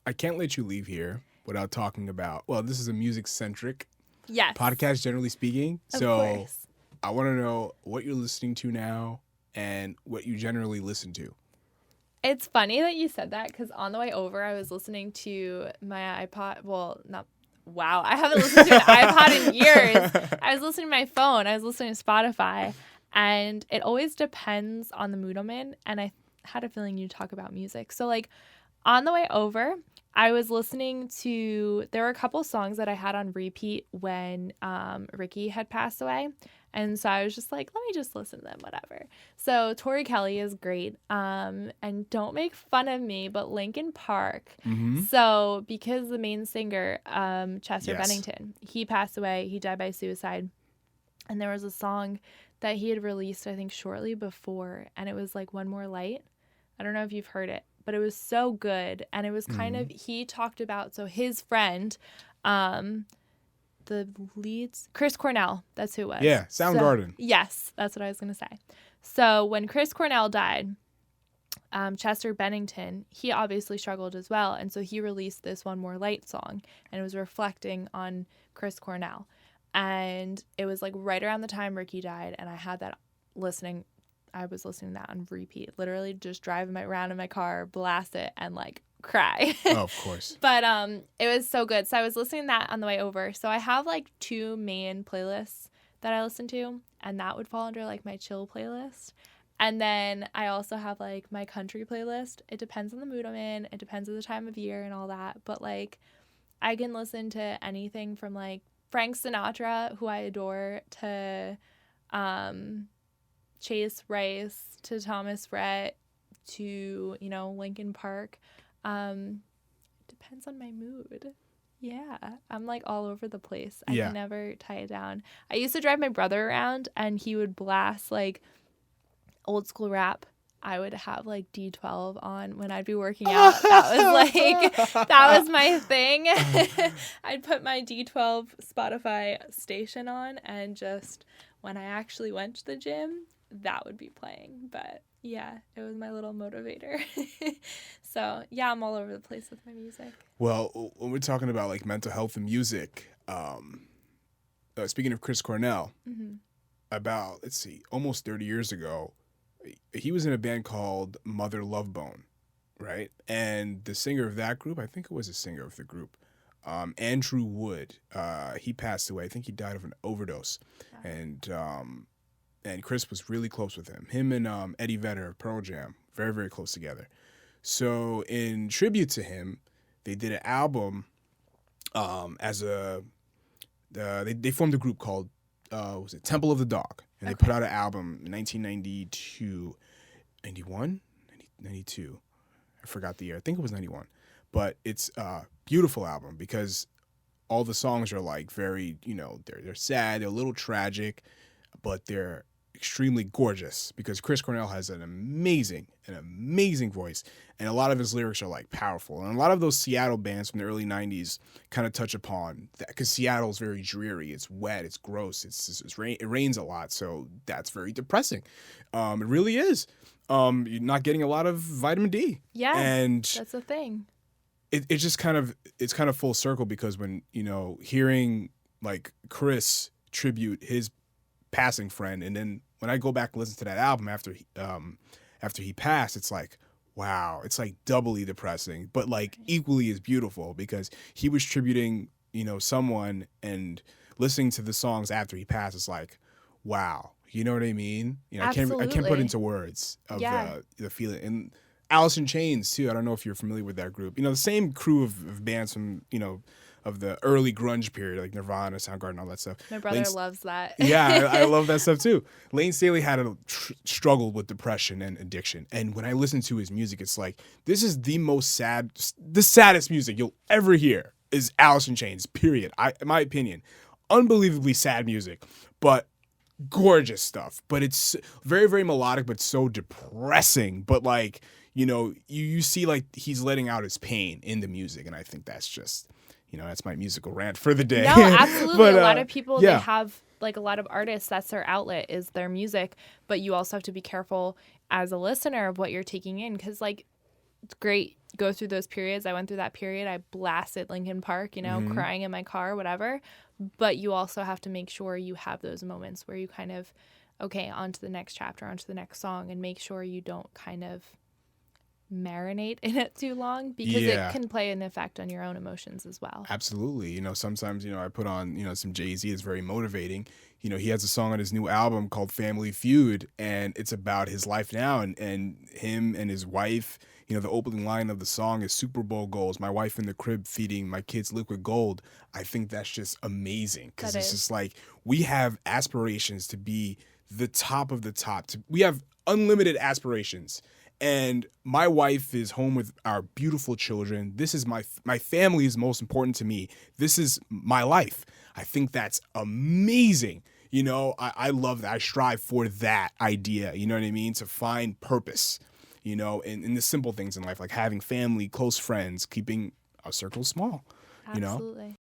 I can't let you leave here without talking about, well, this is a music-centric Yes. podcast, generally speaking. Of So course. I want to know what you're listening to now and what you generally listen to. It's funny that you said that because on the way over, I was listening to my iPod. Well, not, wow, I haven't listened to an iPod in years. I was listening to my phone. I was listening to Spotify. And it always depends on the mood I'm in. And I had a feeling you'd talk about music. So, like, on the way over, I was listening to, there were a couple songs that I had on repeat when Ricky had passed away. And so I was just like, let me just listen to them, whatever. So Tori Kelly is great. And don't make fun of me, but Linkin Park. Mm-hmm. So because the main singer, Chester Yes. Bennington, he passed away. He died by suicide. And there was a song that he had released, I think, shortly before. And it was like One More Light. I don't know if you've heard it, but it was so good. And it was kind of, he talked about, so his friend, the leads, Chris Cornell, that's who it was. Yeah, Soundgarden. Yes, that's what I was going to say. So when Chris Cornell died, Chester Bennington, he obviously struggled as well. And so he released this One More Light song, and it was reflecting on Chris Cornell. And it was like right around the time Ricky died, and I had that listening. I was listening to that on repeat, literally just driving around in my car, blast it, and like cry. Oh, of course. But it was so good. So I was listening to that on the way over. So I have like two main playlists that I listen to, and that would fall under like my chill playlist. And then I also have like my country playlist. It depends on the mood I'm in. It depends on the time of year and all that. But like I can listen to anything from like Frank Sinatra, who I adore, to Chase Rice, to Thomas Rhett, to, you know, Linkin Park. Depends on my mood. Yeah, I'm like all over the place. I Yeah. can never tie it down. I used to drive my brother around, and he would blast like old school rap. I would have like D12 on when I'd be working out. That was like, that was my thing. I'd put my D12 Spotify station on, and just when I actually went to the gym, that would be playing. But yeah, it was my little motivator. So yeah, I'm all over the place with my music. Well, when we're talking about like mental health and music, speaking of Chris Cornell, about, let's see, almost 30 years ago, he was in a band called Mother Love Bone, right? And the singer of that group, I think it was a singer of the group, Andrew Wood, he passed away. I think he died of an overdose. Wow. And Chris was really close with him. Him and Eddie Vedder of Pearl Jam, very, very close together. So in tribute to him, they did an album they formed a group called, was it Temple of the Dog? And they put out an album in 1992, 91? 92. I forgot the year. I think it was 91. But it's a beautiful album because all the songs are like very, you know, they're sad, they're a little tragic, but they're extremely gorgeous because Chris Cornell has an amazing voice, and a lot of his lyrics are like powerful. And a lot of those Seattle bands from the early 90s kind of touch upon that because Seattle's very dreary, it's wet, it's gross, it rains a lot, so that's very depressing. It really is. You're not getting a lot of vitamin D. Yeah, and that's the thing. It's just kind of full circle because when, you know, hearing like Chris tribute his passing friend, and then when I go back and listen to that album after he passed, it's like, wow, it's like doubly depressing, but like equally as beautiful because he was tributing, you know, someone, and listening to the songs after he passed, it's like, wow, you know what I mean? You know, I can't put into words of the feeling. And Alice in Chains too. I don't know if you're familiar with that group. You know, the same crew of bands from, you know, of the early grunge period, like Nirvana, Soundgarden, all that stuff. My brother loves that. Yeah, I love that stuff too. Lane Staley had struggled with depression and addiction, and when I listen to his music, it's like, this is the saddest music you'll ever hear is Alice in Chains, period. In my opinion, unbelievably sad music, but gorgeous stuff. But it's very, very melodic, but so depressing. But like, you know, you see like he's letting out his pain in the music, and I think that's just, you know, that's my musical rant for the day. No, absolutely. But, a lot of people, yeah. They have, like a lot of artists, that's their outlet is their music. But you also have to be careful as a listener of what you're taking in. Because, like, it's great. Go through those periods. I went through that period. I blasted Linkin Park, crying in my car, whatever. But you also have to make sure you have those moments where you kind of, okay, on to the next chapter, on to the next song, and make sure you don't kind of marinate in it too long, because it can play an effect on your own emotions as well. Absolutely. Sometimes, I put on, some Jay-Z. It's very motivating. He has a song on his new album called Family Feud, and it's about his life now and him and his wife. The opening line of the song is Super Bowl goals. My wife in the crib feeding my kids liquid gold. I think that's just amazing, because it's just like, we have aspirations to be the top of the top. We have unlimited aspirations. And my wife is home with our beautiful children. This is my family is most important to me. This is my life. I think that's amazing. I love that. I strive for that idea, you know what I mean? To find purpose, in the simple things in life, like having family, close friends, keeping our circle small, Absolutely.